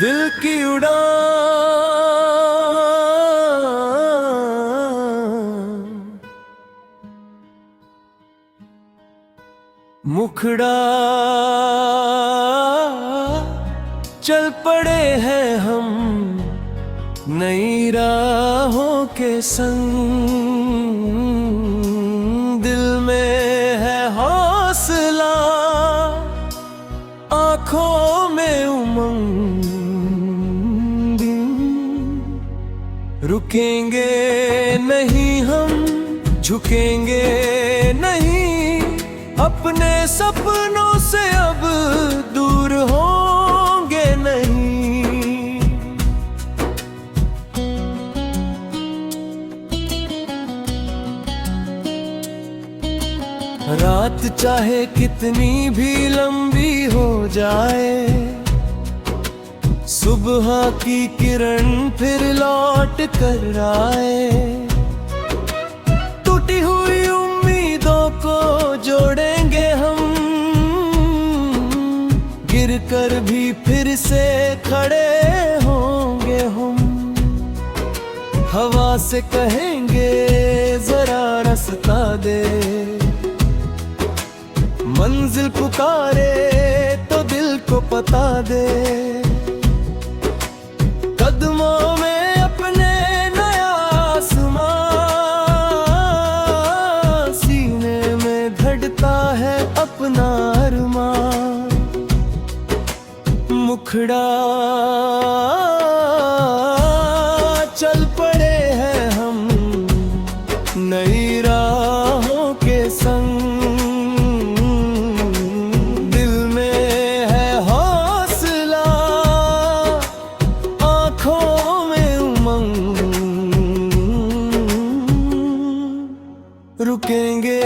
दिल की उड़ान, मुखड़ा चल पड़े हैं हम नई राहों के संग। दिल में है हौसला, आँखों में उमंग, रुकेंगे नहीं हम, झुकेंगे नहीं, अपने सपनों से अब दूर होंगे नहीं। रात चाहे कितनी भी लंबी हो जाए, सुबह की किरण फिर लौट कर आए। टूटी हुई उम्मीदों को जोड़ेंगे हम, गिर कर भी फिर से खड़े होंगे हम। हवा से कहेंगे जरा रास्ता दे, मंजिल पुकारे तो दिल को पता दे। कदमों में अपने नया आसमां, सीने में धड़कता है अपना अरमान। मुखड़ा चल पड़े हैं हम नई राहों के संग। रुकेंगे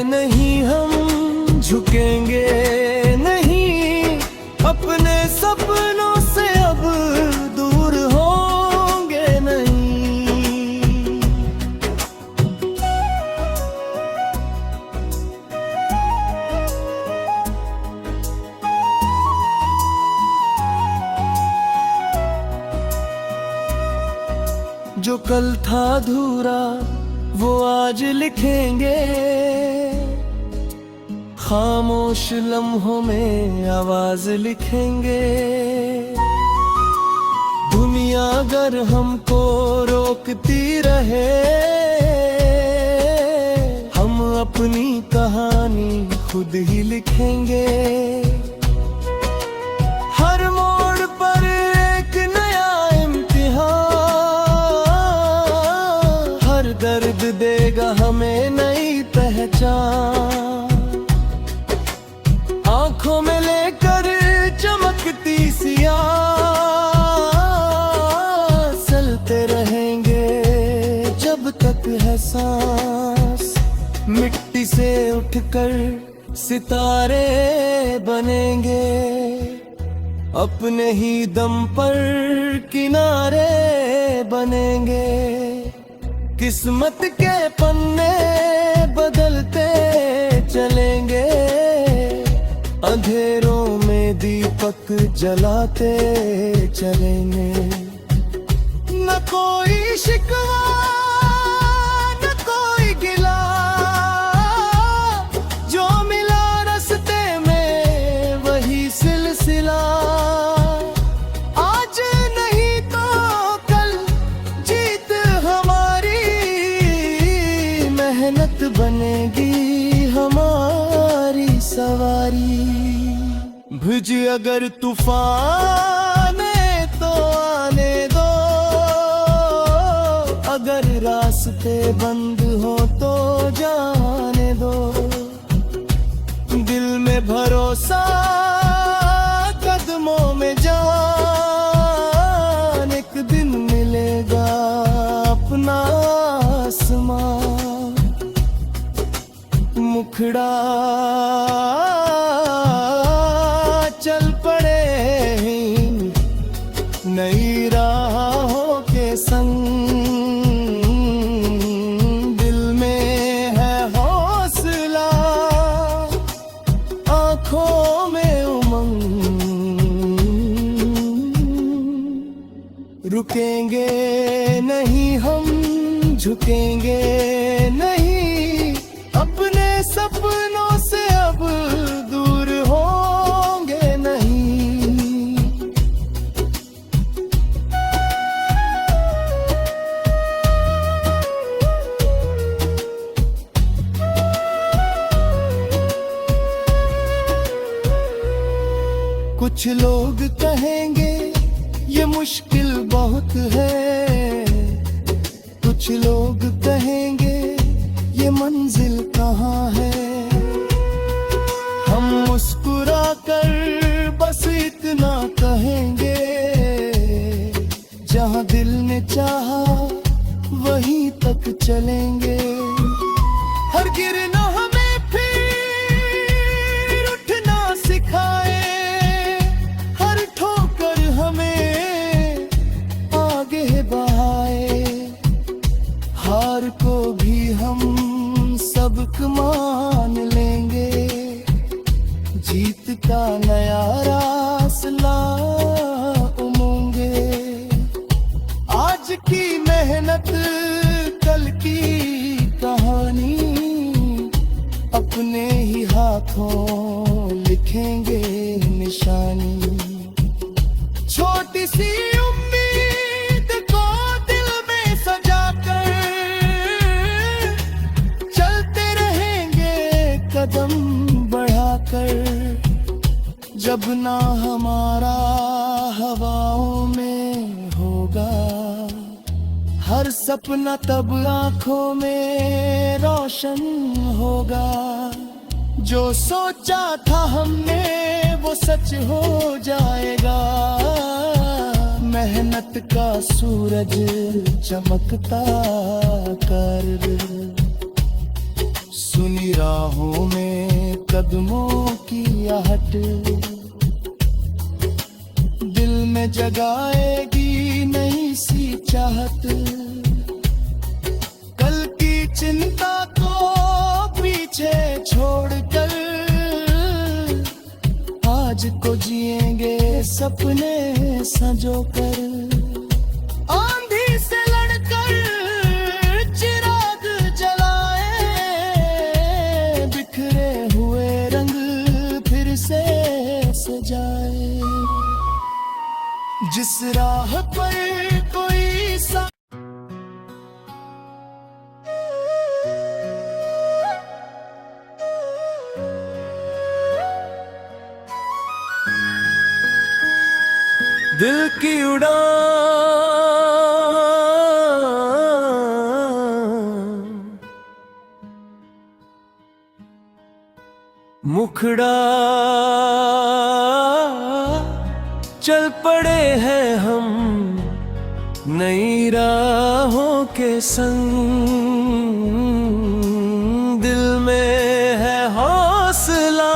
नहीं हम, झुकेंगे नहीं, अपने सपनों से अब दूर होंगे नहीं। जो कल था अधूरा वो आज लिखेंगे, खामोश लम्हों में आवाज लिखेंगे। दुनिया अगर हमको रोकती रहे, हम अपनी कहानी खुद ही लिखेंगे। हर मोड़ पर एक नया इम्तिहान, हर दर्द देगा हमें नई पहचान। आंखों में लेकर चमकती सियाह, चलते रहेंगे जब तक है सांस। मिट्टी से उठकर सितारे बनेंगे, अपने ही दम पर किनारे बनेंगे। किस्मत के पन्ने बदलते चलेंगे, अंधेरों में दीपक जलाते चलेंगे। न कोई शिकवा न कोई गिला, जो मिला रास्ते में वही सिलसिला। आज नहीं तो कल जीत हमारी, मेहनत बनेगी हमारी सवारी। भुज अगर तूफान तो आने दो, अगर रास्ते बंद हो तो जाने दो। दिल में भरोसा कदमों में जान, एक दिन मिलेगा अपना आसमान। मुखड़ा चल पड़े नई राहों के संग। दिल में है हौसला, आँखों में उमंग, रुकेंगे नहीं हम, झुकेंगे नहीं, अपने सपनों से अब दूर होंगे नहीं। कुछ लोग कहेंगे ये मुश्किल बहुत है, कुछ लोग कहेंगे ये मंजिल कहाँ है। हम मुस्कुरा कर बस इतना कहेंगे, जहाँ दिल ने चाहा वहीं तक चलेंगे। हर गिरना हमें फिर उठना सिखाए, हर ठोकर हमें आगे बढ़ाए। हार को भी हम सबक मान लेंगे, जीत का नया रास्ता उमंगे। आज की मेहनत कल की कहानी, अपने ही हाथों लिखेंगे निशानी। छोटी सी उम्मीद को दिल में सजाकर चलते रहेंगे कदम बढ़ाकर। जब ना हमारा हवाओं में होगा हर सपना, तब आंखों में रोशन होगा। जो सोचा था हमने वो सच हो जाएगा, मेहनत का सूरज चमकता कर। सुनी राहों में कदमों की आहट, दिल में जगाएगी नई सी चाहत। कल की चिंता को पीछे छोड़कर आज को जिएंगे सपने संजोकर। आंधी से लड़कर चिराग जलाए, बिखरे हुए रंग फिर से सजाए। जिस राह पर कोई दिल की उड़ान, मुखड़ा चल पड़े हैं हम नई राहों के संग। दिल में है हौसला,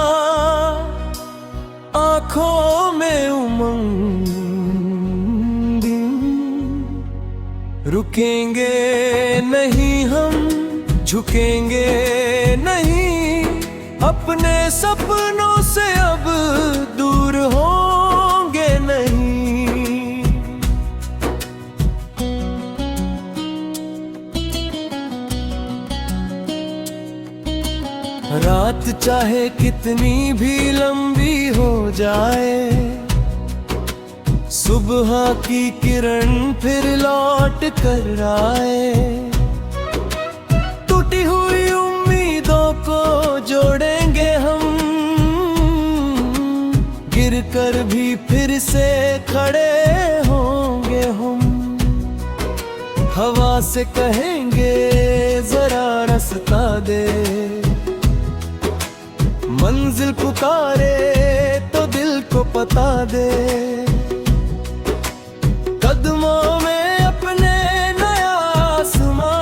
आंखों में उमंग। रुकेंगे नहीं हम, झुकेंगे नहीं, अपने सपनों से अब दूर होंगे नहीं। रात चाहे कितनी भी लंबी हो जाए, सुबह की किरण फिर लौट कर आए। टूटी हुई उम्मीदों को जोड़ेंगे हम, गिर कर भी फिर से खड़े होंगे हम। हवा से कहेंगे जरा रास्ता दे, मंजिल पुकारे तो दिल को पता दे। कदमों में अपने नया आसमां,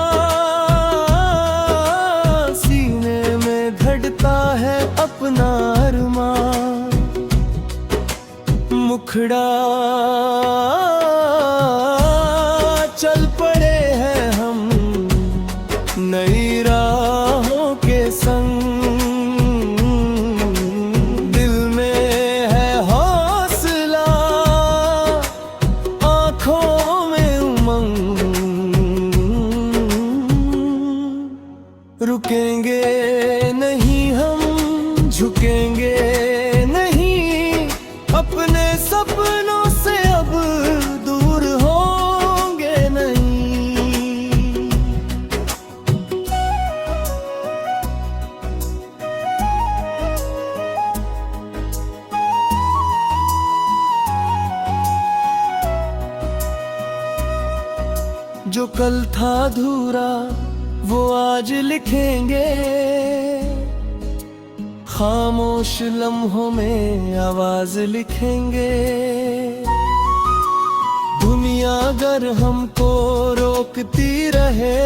सीने में धड़ता है अपना अरमान। मुखड़ा चल पड़े हैं हम नई राहों के संग। दिल में है हौसला, आंखों में रुकेंगे नहीं हम, झुकेंगे नहीं, अपने सपनों से अब दूर होंगे नहीं। जो कल था अधूरा वो आज लिखेंगे, खामोश लम्हों में आवाज लिखेंगे। दुनिया अगर हमको रोकती रहे,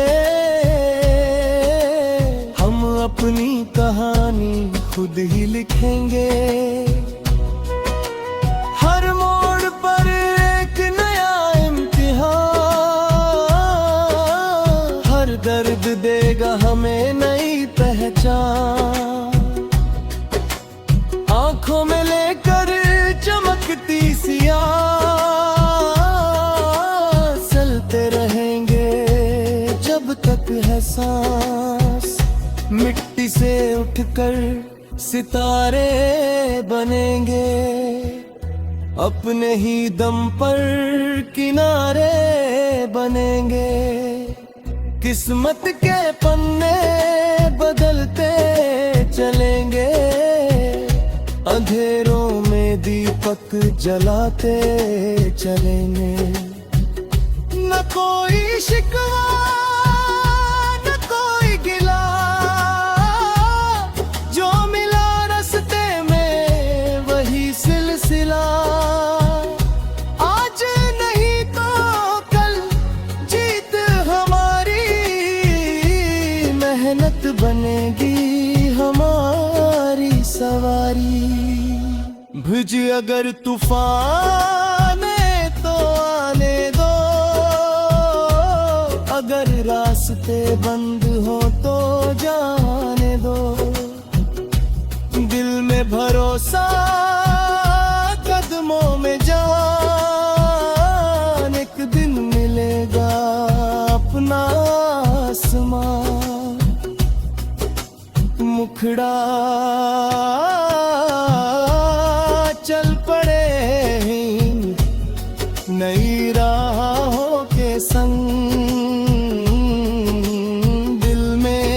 हम अपनी कहानी खुद ही लिखेंगे। हर मोड़ पर एक नया इम्तिहान, हर दर्द देगा हमें नई पहचान। आंखों में लेकर चमकती सियाह, चलते रहेंगे जब तक है सांस। मिट्टी से उठकर सितारे बनेंगे, अपने ही दम पर किनारे बनेंगे। किस्मत के पन्ने बदलते चलेंगे, अंधेरों में दीपक जलाते चलेंगे। न कोई शिकवा न कोई गिला, जो मिला रास्ते में वही सिलसिला। आज नहीं तो कल जीत हमारी, मेहनत बनेगी हमारी सवारी। भिज अगर तूफान तो आने दो, अगर रास्ते बंद हो तो जाने दो। दिल में भरोसा कदमों में जान, एक दिन मिलेगा अपना आसमान। मुखड़ा चल पड़े नई राहों के संग, दिल में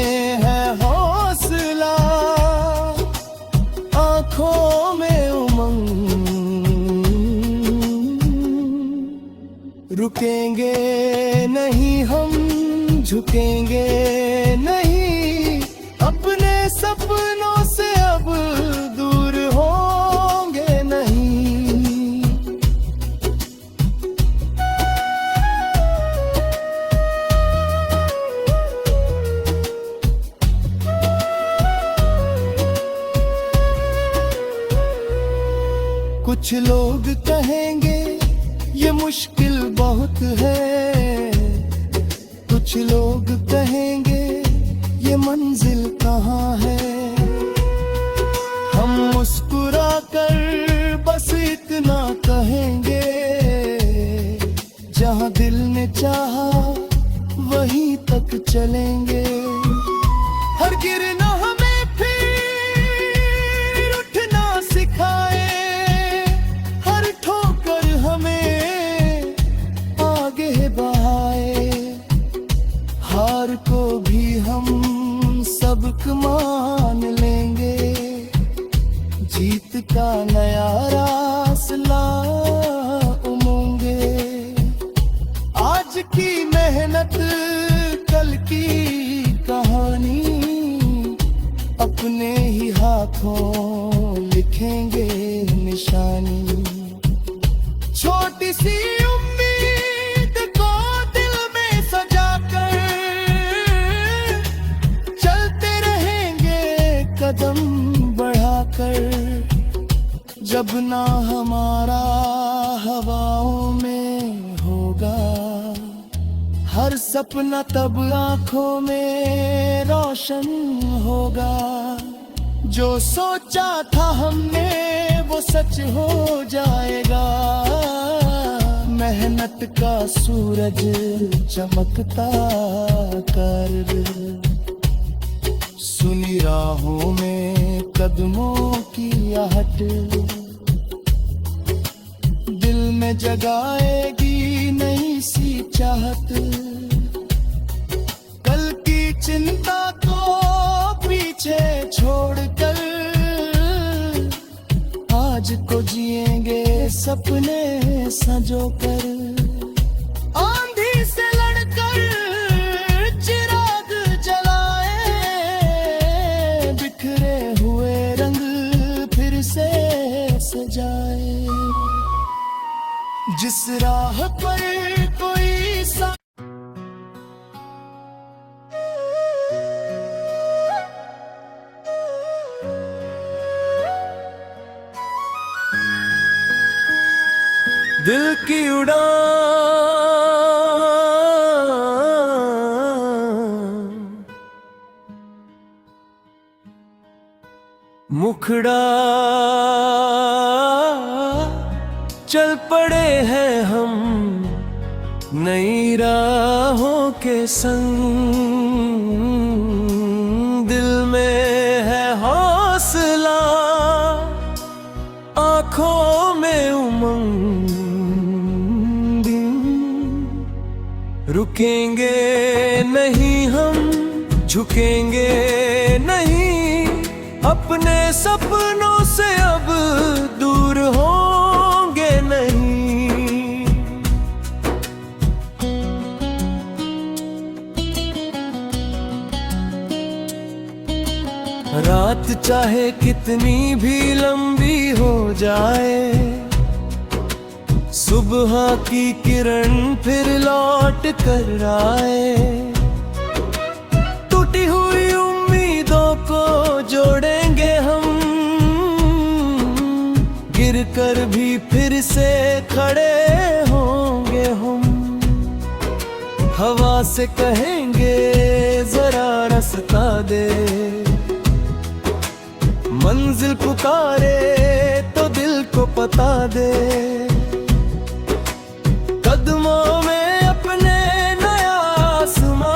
है हौसला, आंखों में उमंग। रुकेंगे नहीं हम, झुकेंगे नहीं, अपने सपनों से अब दूर होंगे नहीं। कुछ लोग कहेंगे ये मुश्किल बहुत है, कुछ लोग कहेंगे ये मंजिल कहाँ है। हम मुस्कुरा कर बस इतना कहेंगे, जहाँ दिल ने चाहा वहीं तक चलेंगे। हर गिरना हमें फिर उठना सिखाए, हर ठोकर हमें आगे बढ़ाए। हार को भी हम सबक मान लेंगे, जीत का नया रास्ता उमंगे। आज की मेहनत कल की कहानी, अपने ही हाथों लिखेंगे निशानी। छोटी सी उम्मीद को दिल में सजाकर चलते रहेंगे कदम बढ़ाकर। जब ना हमारा हवाओं में होगा हर सपना, तब आंखों में रोशन होगा। जो सोचा था हमने वो सच हो जाएगा, मेहनत का सूरज चमकता कर। सुनी राहों में कदमों की आहट दिल में जगाएगी नई सी चाहत। कल की चिंता को पीछे छोड़कर आज को जिएंगे सपने संजोकर। आंधी से लड़कर चिराग जलाए, बिखरे हुए रंग फिर से सजाए। जिस राह पर कोई सा दिल की उड़ान मुखड़ा चल पड़े हैं हम नई राहों के संग। दिल में है हौसला, आंखों में उमंग। रुकेंगे नहीं हम, झुकेंगे नहीं, अपने सपनों से अब दूर होंगे नहीं। रात चाहे कितनी भी लंबी हो जाए, सुबह की किरण फिर लौट कर आए। टूटी हुई उम्मीदों को जोड़ेंगे हम, गिर कर भी फिर से खड़े होंगे हम। हवा से कहेंगे जरा रास्ता दे, मंजिल पुकारे तो दिल को पता दे। कदमों में अपने नया आसमां,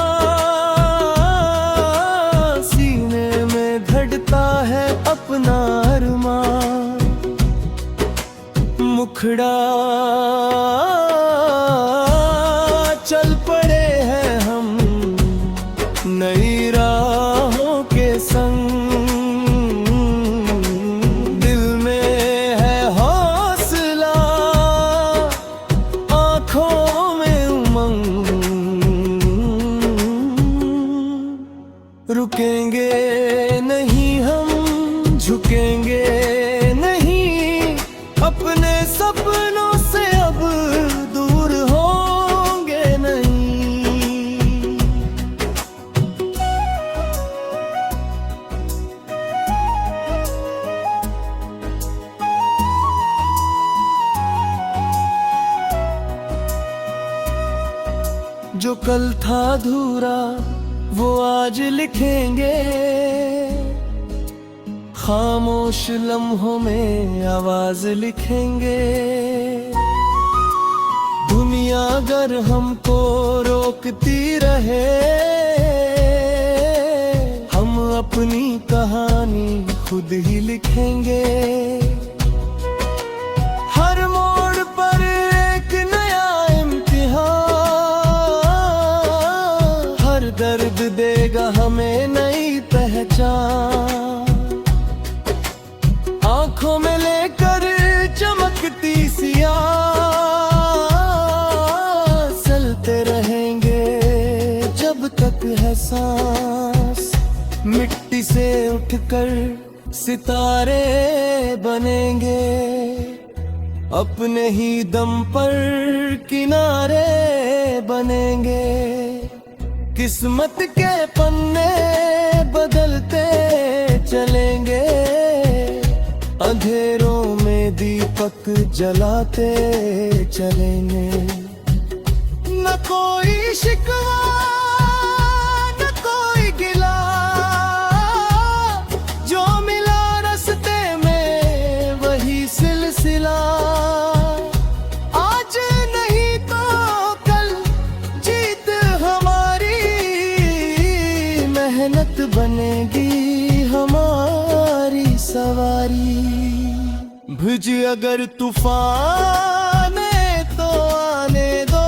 सीने में धड़ता है अपना अरमां। मुखड़ा चल पड़े हैं हम नई राहों के संग। दिल में है हौसला, आंखों में उमंग। रुकेंगे नहीं हम, झुकेंगे नहीं, अपने सपनों से अब दूर होंगे नहीं। जो कल था अधूरा वो आज लिखेंगे, खामोश लम्हों में आवाज लिखेंगे। दुनिया अगर हमको रोकती रहे, हम अपनी कहानी खुद ही लिखेंगे। हर मोड़ पर एक नया इम्तिहान, हर दर्द देगा हमें नई पहचान। आंखों में लेकर चमकती सिया, चलते रहेंगे जब तक है सांस। मिट्टी से उठकर सितारे बनेंगे, अपने ही दम पर किनारे बनेंगे। किस्मत के पन्ने बदलते चलेंगे, अंधेरों में दीपक जलाते चलेंगे। न कोई शिकवा न कोई गिला, जो मिला रास्ते में वही सिलसिला। आज नहीं तो कल जीत हमारी, मेहनत प्रीत बनेगी हमारी सवारी। भिज अगर तूफान तो आने दो,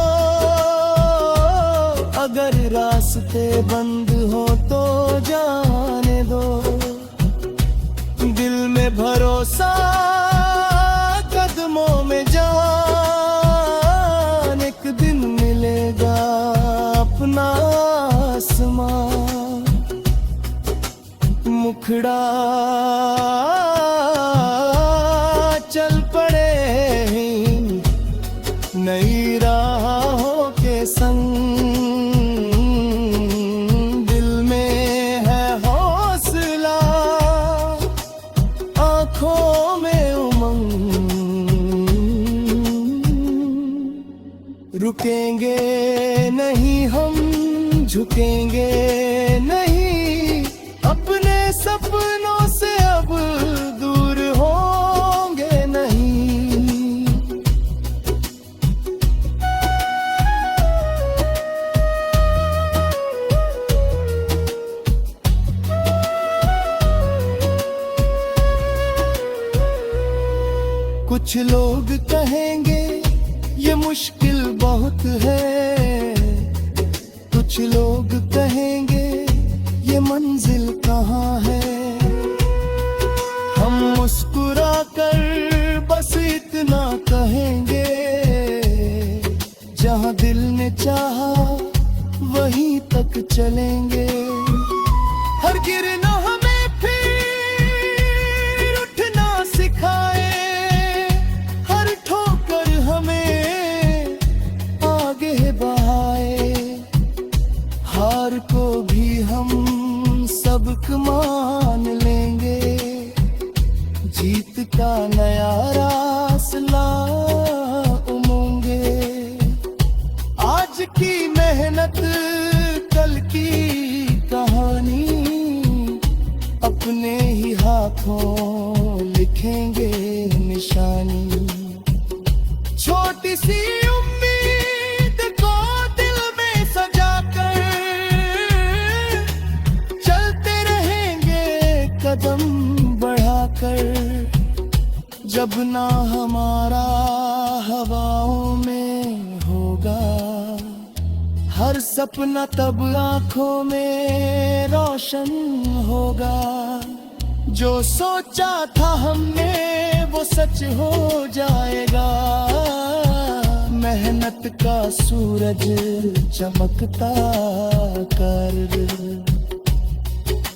अगर रास्ते बंद हो तो जाने दो। दिल में भरोसा कदमों में जान, एक दिन मिलेगा अपना आसमान। मुखड़ा चल पड़े नई राहों के संग। दिल में है हौसला, आँखों में उमंग। रुकेंगे नहीं हम, झुकेंगे नहीं, अपने सपनों से अब दूर होंगे नहीं। कुछ लोग कहेंगे ये मुश्किल बहुत है, कुछ लोग कहेंगे ये मंजिल कहाँ है। हम मुस्कुरा कर बस इतना कहेंगे, जहाँ दिल ने चाहा वहीं तक चलेंगे। हर गिरना हमें फिर उठना सिखाए, हर ठोकर हमें आगे बढ़ाए। हार को भी हम सबक मान लेंगे, जीत का नया रास्ता उमंगे। आज की मेहनत कल की कहानी, अपने ही हाथों लिखेंगे निशानी। छोटी सी उम्मीद को दिल में सजाकर चलते रहेंगे कदम बढ़ाकर। जब ना हमारा हवाओं में होगा हर सपना, तब आँखों में रोशन होगा। जो सोचा था हमने वो सच हो जाएगा। मेहनत का सूरज चमकता कर,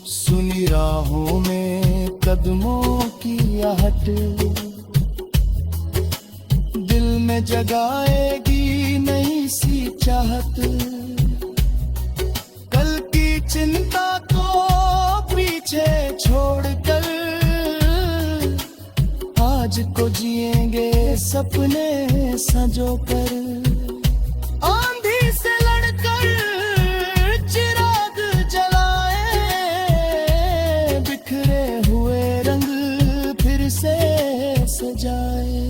सुनी राहों में कदमों की आहट। दिल में जगाएगी नई सी चाहत। कल की चिंता को पीछे छोड़कर आज को जिएंगे सपने संजोकर। आंधी से लड़कर चिराग जलाए, बिखरे हुए रंग फिर से सजाए।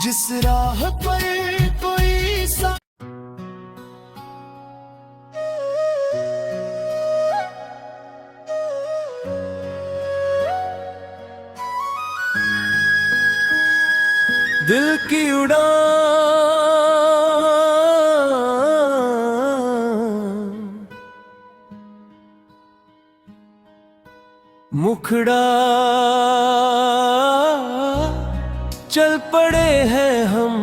जिस राह पर कोई सा दिल की उड़ान, मुखड़ा चल पड़े हैं हम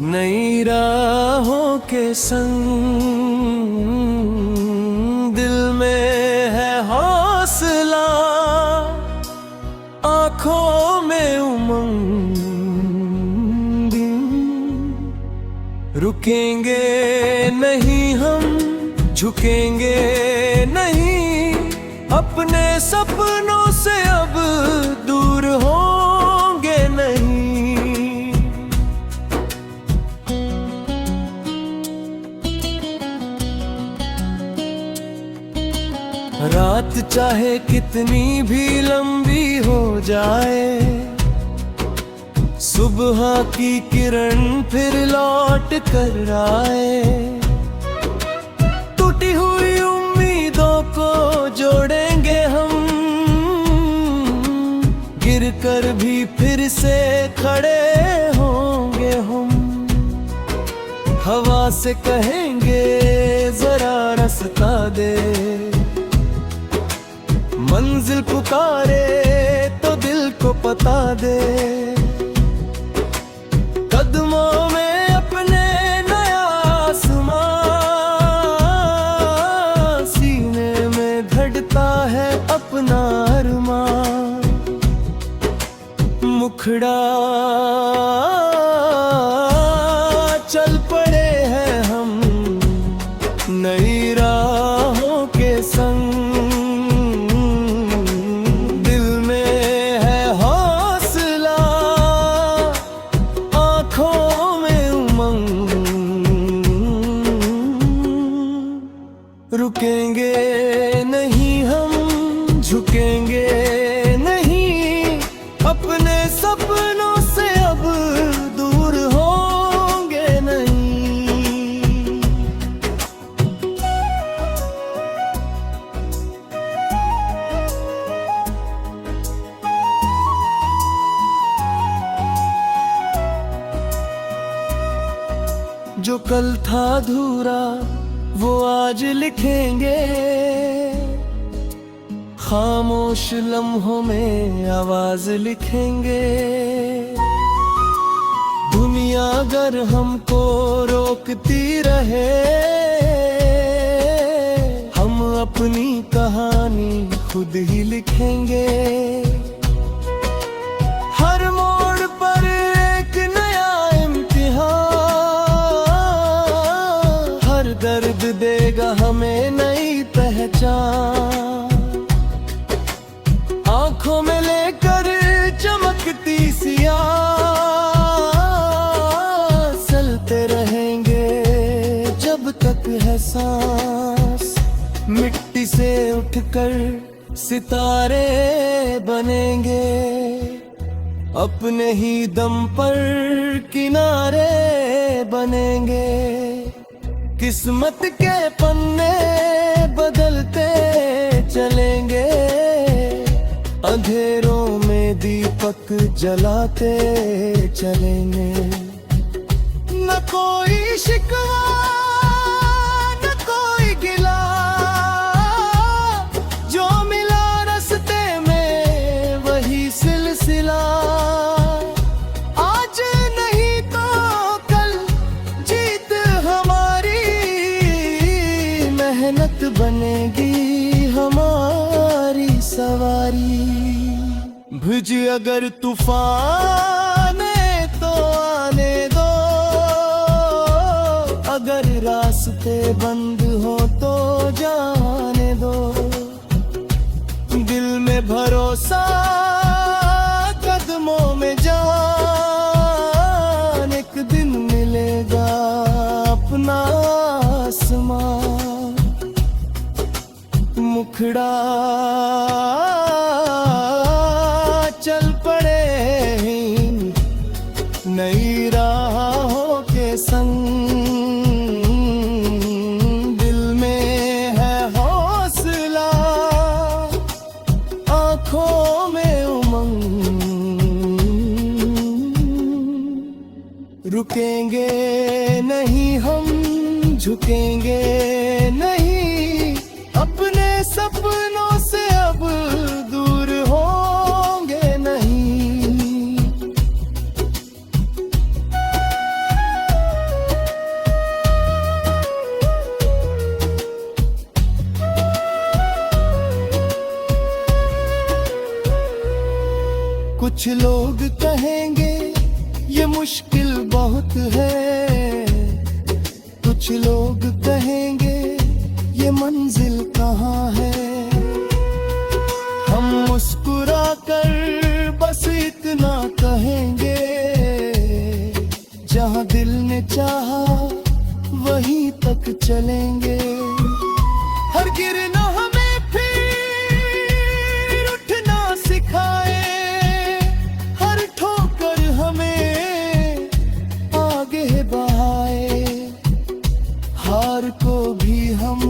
नई राहों के संग। दिल में है हौसला, आँखों में उमंग। रुकेंगे नहीं हम, झुकेंगे नहीं, अपने सपनों से अब दूर होंगे नहीं। रात चाहे कितनी भी लंबी हो जाए, सुबह की किरण फिर लौट कर आए। टूटी हुई पर भी फिर से खड़े होंगे हम। हवा से कहेंगे जरा रास्ता दे, मंजिल पुकारे तो दिल को पता दे। कदमों में अपने नया आसमां, सीने में धड़ता है अपना अरमां। मुखड़ा चल पड़े हैं हम नई राहों के संग। दिल में है हौसला, आँखों में उमंग। रुकेंगे नहीं हम, झुकेंगे नहीं, अपने सपनों से अब दूर होंगे नहीं। जो कल था अधूरा वो आज लिखेंगे, खामोश लम्हों में आवाज लिखेंगे। दुनिया अगर हमको रोकती रहे, हम अपनी कहानी खुद ही लिखेंगे। हर मोड़ पर एक नया इम्तिहान, हर दर्द देगा हमें नई पहचान। आँखों में लेकर चमकती सिया, चलते रहेंगे जब तक है सांस। मिट्टी से उठकर सितारे बनेंगे, अपने ही दम पर किनारे बनेंगे। किस्मत के पन्ने बदलते चलेंगे, अंधेरों में दीपक जलाते चलेंगे। न कोई शिकवा न कोई गिला, जो मिला रास्ते में वही सिलसिला। आज नहीं तो कल जीत हमारी, मेहनत बनेगी हमारी सवारी। भिज अगर तूफान तो आने दो, अगर रास्ते बंद हो तो जाने दो। दिल में भरोसा, कदमों में जान, एक दिन मिलेगा अपना आसमान। मुखड़ा चल पड़े नई राहों के संग। दिल में है हौसला, आँखों में उमंग। रुकेंगे नहीं हम, झुकेंगे नहीं, अपने सपनों से अब दूर होंगे नहीं। कुछ लोग कहेंगे ये मुश्किल बहुत है, कुछ लोग कहेंगे ये मंजिल कहाँ है। हम मुस्कुरा कर बस इतना कहेंगे, जहाँ दिल ने चाहा वहीं तक चलेंगे। हर गिरना हमें फिर उठना सिखाए, हर ठोकर हमें आगे बढ़ाए। हार को भी हम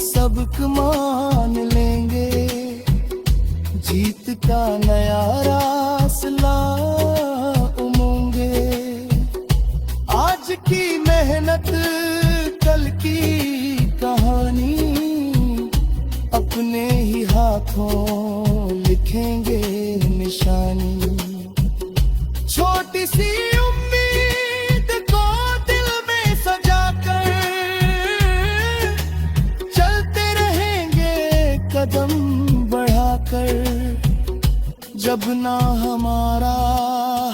सबक मान लेंगे, जीत का नया रास्ता की मेहनत कल की कहानी अपने ही हाथों लिखेंगे निशानी। छोटी सी उम्मीद को दिल में सजाकर चलते रहेंगे कदम बढ़ाकर। जब ना हमारा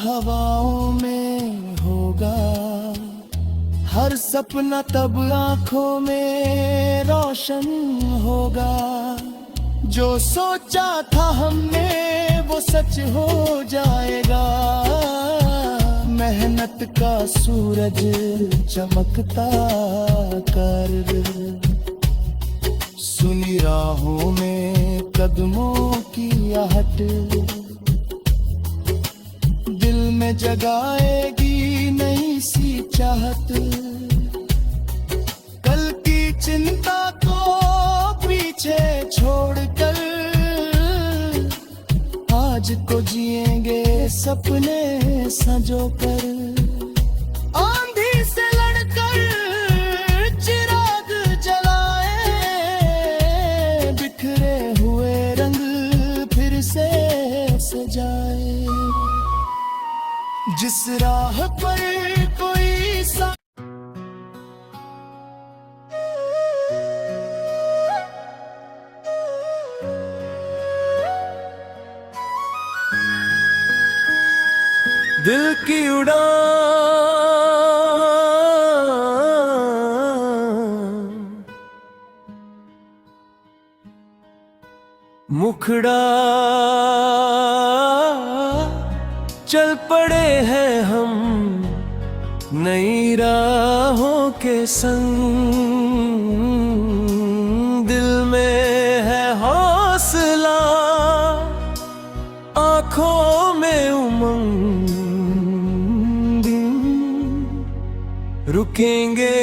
हवाओं में होगा हर सपना, तब आंखों में रोशन होगा। जो सोचा था हमने वो सच हो जाएगा। मेहनत का सूरज चमकता कर, सुनी राहों में कदमों की आहट दिल में जगाएगी नई सी चाहत। कल की चिंता को पीछे छोड़कर आज को जिएंगे सपने संजोकर। आंधी से लड़कर चिराग जलाए, बिखरे हुए रंग फिर से सजाए। जिस राह पर कोई सा दिल की उड़ान मुखड़ा चल पड़े हैं हम नई राहों के संग। दिल में है हौसला, आंखों में उमंग। रुकेंगे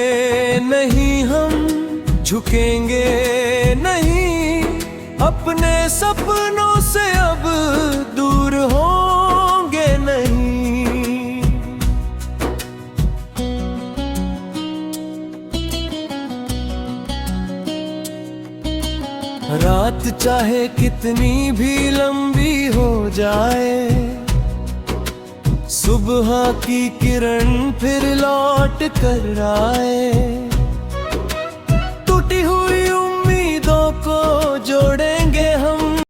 नहीं हम, झुकेंगे नहीं, अपने सपनों से अब दूर होंगे नहीं। रात चाहे कितनी भी लंबी हो जाए, सुबह की किरण फिर लौट कर आए।